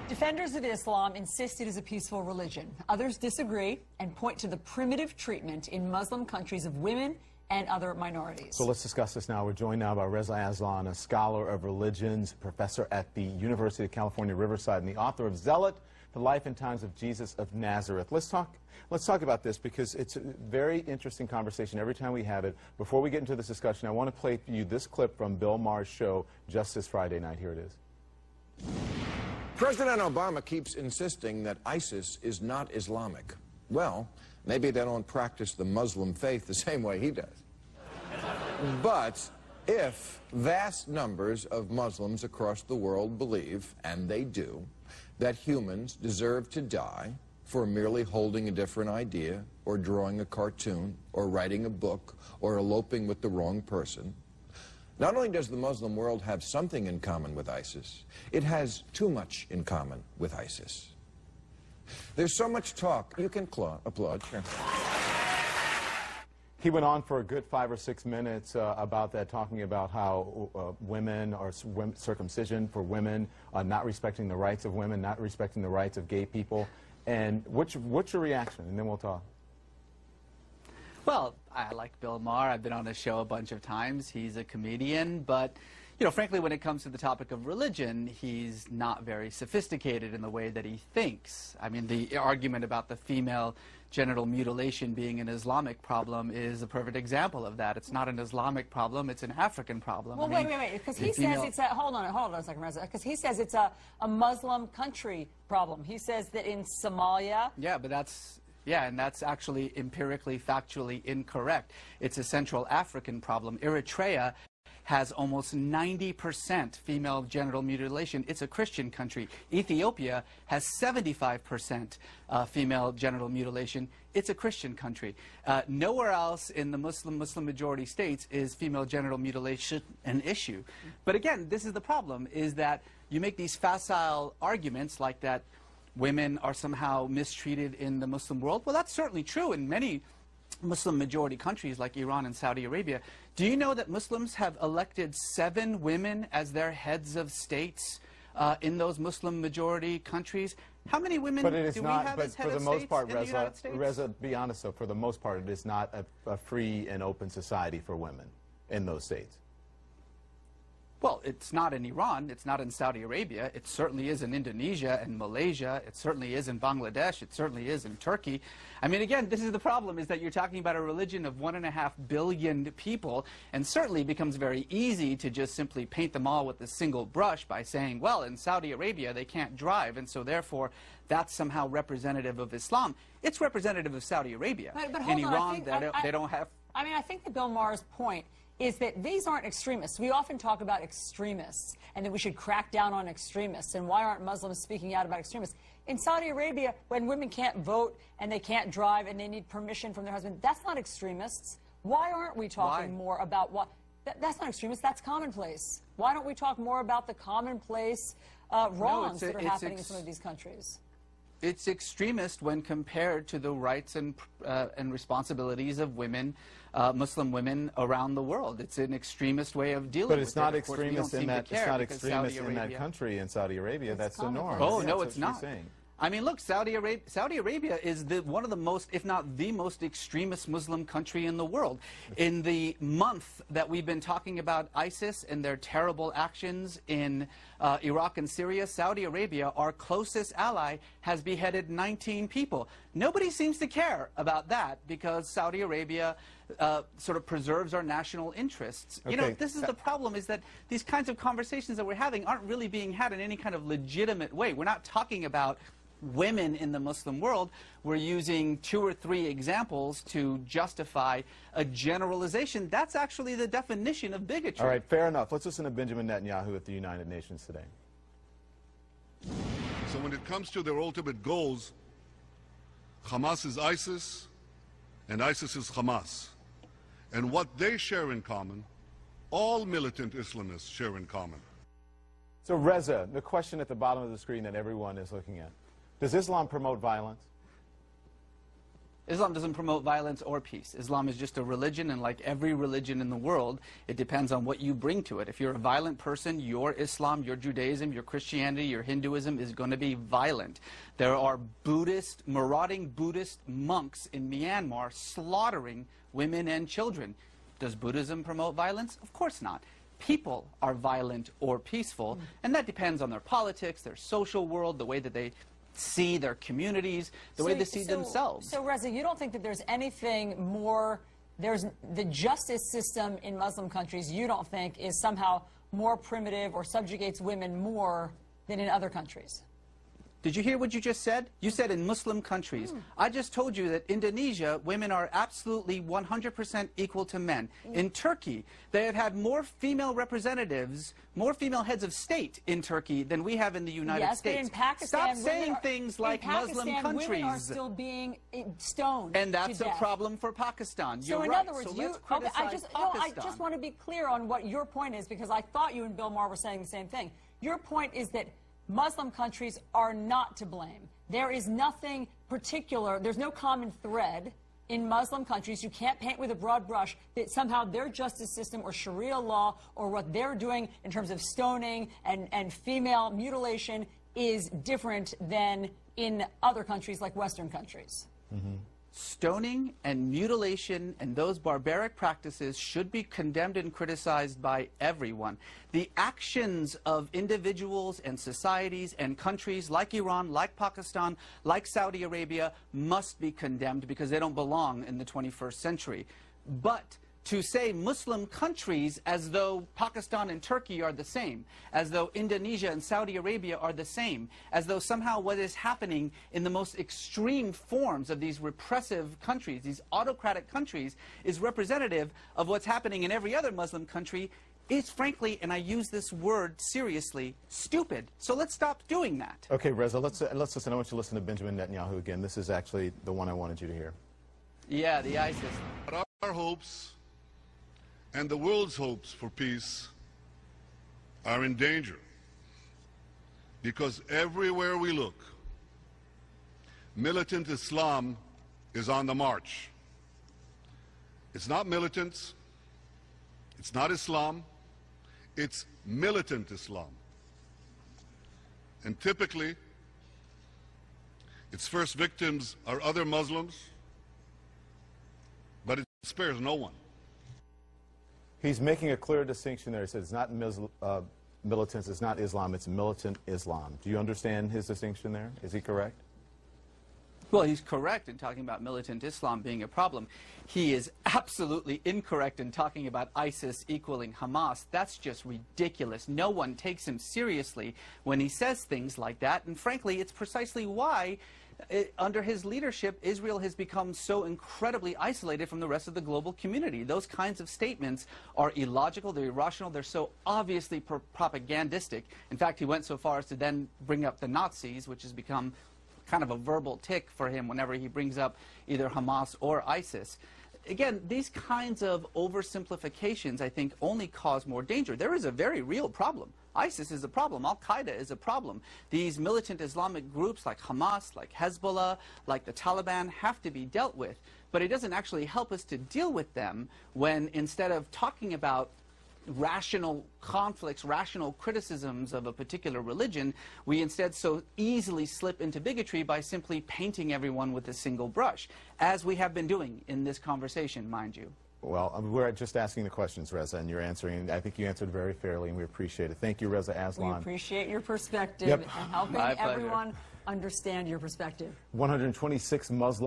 Defenders of Islam insist it is a peaceful religion. Others disagree and point to the primitive treatment in Muslim countries of women and other minorities. So let's discuss this now. We're joined now by Reza Aslan, a scholar of religions, professor at the University of California, Riverside, and the author of Zealot, The Life and Times of Jesus of Nazareth. Let's talk about this because it's a very interesting conversation every time we have it. Before we get into this discussion, I want to play for you this clip from Bill Maher's show just this Friday night. Here it is. President Obama keeps insisting that ISIS is not Islamic. Well, maybe they don't practice the Muslim faith the same way he does. But if vast numbers of Muslims across the world believe, and they do, that humans deserve to die for merely holding a different idea, or drawing a cartoon, or writing a book, or eloping with the wrong person, not only does the Muslim world have something in common with ISIS, it has too much in common with ISIS. There's so much talk. You can applaud, sure. He went on for a good 5 or 6 minutes about that, talking about how women or circumcision for women, not respecting the rights of women, not respecting the rights of gay people. And what's your reaction? And then we'll talk. Well, I like Bill Maher. I've been on his show a bunch of times. He's a comedian, but, you know, frankly, when it comes to the topic of religion, he's not very sophisticated in the way that he thinks. I mean, the argument about the female genital mutilation being an Islamic problem is a perfect example of that. It's not an Islamic problem, it's an African problem. Well, wait, because he says it's a, hold on a second, Reza, because he says it's a Muslim country problem. He says that in Somalia... Yeah, but that's... Yeah, and that's actually empirically, factually incorrect. It's a Central African problem. Eritrea has almost 90% female genital mutilation. It's a Christian country. Ethiopia has 75% female genital mutilation. It's a Christian country. Nowhere else in the Muslim majority states is female genital mutilation an issue. But again, this is the problem, is that you make these facile arguments like that women are somehow mistreated in the Muslim world. Well, that's certainly true in many Muslim majority countries like Iran and Saudi Arabia. Do you know that Muslims have elected 7 women as their heads of states in those Muslim majority countries? How many women do we have as head of states in the United States? Reza, be honest though, for the most part, it is not a free and open society for women in those states. Well, it's not in Iran, it's not in Saudi Arabia, it certainly is in Indonesia and Malaysia, it certainly is in Bangladesh, it certainly is in Turkey. I mean, again, this is the problem, is that you're talking about a religion of 1.5 billion people, and certainly it becomes very easy to just simply paint them all with a single brush by saying, well, in Saudi Arabia they can't drive, and so therefore that's somehow representative of Islam. It's representative of Saudi Arabia. But in Iran, they don't have... I mean, I think that Bill Maher's point is that these aren't extremists. We often talk about extremists and that we should crack down on extremists, and why aren't Muslims speaking out about extremists? In Saudi Arabia, when women can't vote and they can't drive and they need permission from their husband, that's not extremists. Why aren't we talking more about what... That's not extremist, that's commonplace. Why don't we talk more about the commonplace wrongs that are happening in some of these countries? It's extremist when compared to the rights and responsibilities of women, Muslim women around the world. It's an extremist way of dealing with it. But it's not extremist in that. It's not extremist in that country. In Saudi Arabia, that's the norm. Oh no, it's not. I mean, look, Saudi Arabia is one of the most, if not the most extremist Muslim country in the world. In the month that we've been talking about ISIS and their terrible actions in Iraq and Syria, Saudi Arabia, our closest ally, has beheaded 19 people. Nobody seems to care about that because Saudi Arabia sort of preserves our national interests. Okay. You know, this is the problem, is that these kinds of conversations that we're having aren't really being had in any kind of legitimate way. We're not talking about women in the Muslim world. We're using 2 or 3 examples to justify a generalization. That's actually the definition of bigotry. All right, fair enough. Let's listen to Benjamin Netanyahu at the United Nations today. So when it comes to their ultimate goals, Hamas is ISIS, and ISIS is Hamas. And what they share in common, all militant Islamists share in common. So Reza, the question at the bottom of the screen that everyone is looking at. Does Islam promote violence? Islam doesn't promote violence or peace. Islam is just a religion, and like every religion in the world, it depends on what you bring to it. If you're a violent person, your Islam, your Judaism, your Christianity, your Hinduism is going to be violent. There are marauding Buddhist monks in Myanmar slaughtering women and children. Does Buddhism promote violence? Of course not. People are violent or peaceful, and that depends on their politics, their social world, the way that they see their communities, the way they see themselves. So, Reza, you don't think that there's anything more, there's the justice system in Muslim countries, you don't think is somehow more primitive or subjugates women more than in other countries? Did you hear what you just said? You said in Muslim countries. I just told you that Indonesia, women are absolutely 100% equal to men. In Turkey, they have had more female representatives, more female heads of state in Turkey than we have in the United States. But in Pakistan, stop saying things like Muslim countries. Women are still being stoned. And that's to a death. problem for Pakistan. You're so in right. other words, so you, let's criticize I just want to be clear on what your point is, because I thought you and Bill Maher were saying the same thing. Your point is that Muslim countries are not to blame. There is nothing particular, there's no common thread in Muslim countries. You can't paint with a broad brush that somehow their justice system or Sharia law or what they're doing in terms of stoning and female mutilation is different than in other countries like Western countries. Stoning and mutilation and those barbaric practices should be condemned and criticized by everyone. The actions of individuals and societies and countries like Iran, like Pakistan, like Saudi Arabia must be condemned because they don't belong in the 21st century. But to say Muslim countries as though Pakistan and Turkey are the same, as though Indonesia and Saudi Arabia are the same, as though somehow what is happening in the most extreme forms of these repressive countries, these autocratic countries, is representative of what's happening in every other Muslim country, is frankly, and I use this word seriously, stupid. So let's stop doing that. Okay, Reza, let's listen. I want you to listen to Benjamin Netanyahu again. This is actually the one I wanted you to hear. Yeah, the ISIS. But our hopes and the world's hopes for peace are in danger, because everywhere we look, militant Islam is on the march. It's not militants, it's not Islam, it's militant Islam. And typically, its first victims are other Muslims, but it spares no one. He's making a clear distinction there. He said it's not militants, it's not Islam, it's militant Islam. Do you understand his distinction there? Is he correct? Well, he's correct in talking about militant Islam being a problem. He is absolutely incorrect in talking about ISIS equaling Hamas. That's just ridiculous. No one takes him seriously when he says things like that. And frankly, it's precisely why under his leadership, Israel has become so incredibly isolated from the rest of the global community. Those kinds of statements are illogical, they're irrational, they're so obviously propagandistic. In fact, he went so far as to then bring up the Nazis, which has become kind of a verbal tick for him whenever he brings up either Hamas or ISIS. Again, these kinds of oversimplifications, I think, only cause more danger. There is a very real problem. ISIS is a problem. Al-Qaeda is a problem. These militant Islamic groups like Hamas, like Hezbollah, like the Taliban have to be dealt with. But it doesn't actually help us to deal with them when instead of talking about rational conflicts, rational criticisms of a particular religion, we instead so easily slip into bigotry by simply painting everyone with a single brush, as we have been doing in this conversation, mind you. Well, we're just asking the questions, Reza, and you're answering. I think you answered very fairly, and we appreciate it. Thank you, Reza Aslan. We appreciate your perspective Yep. and helping everyone understand your perspective. 126 Muslims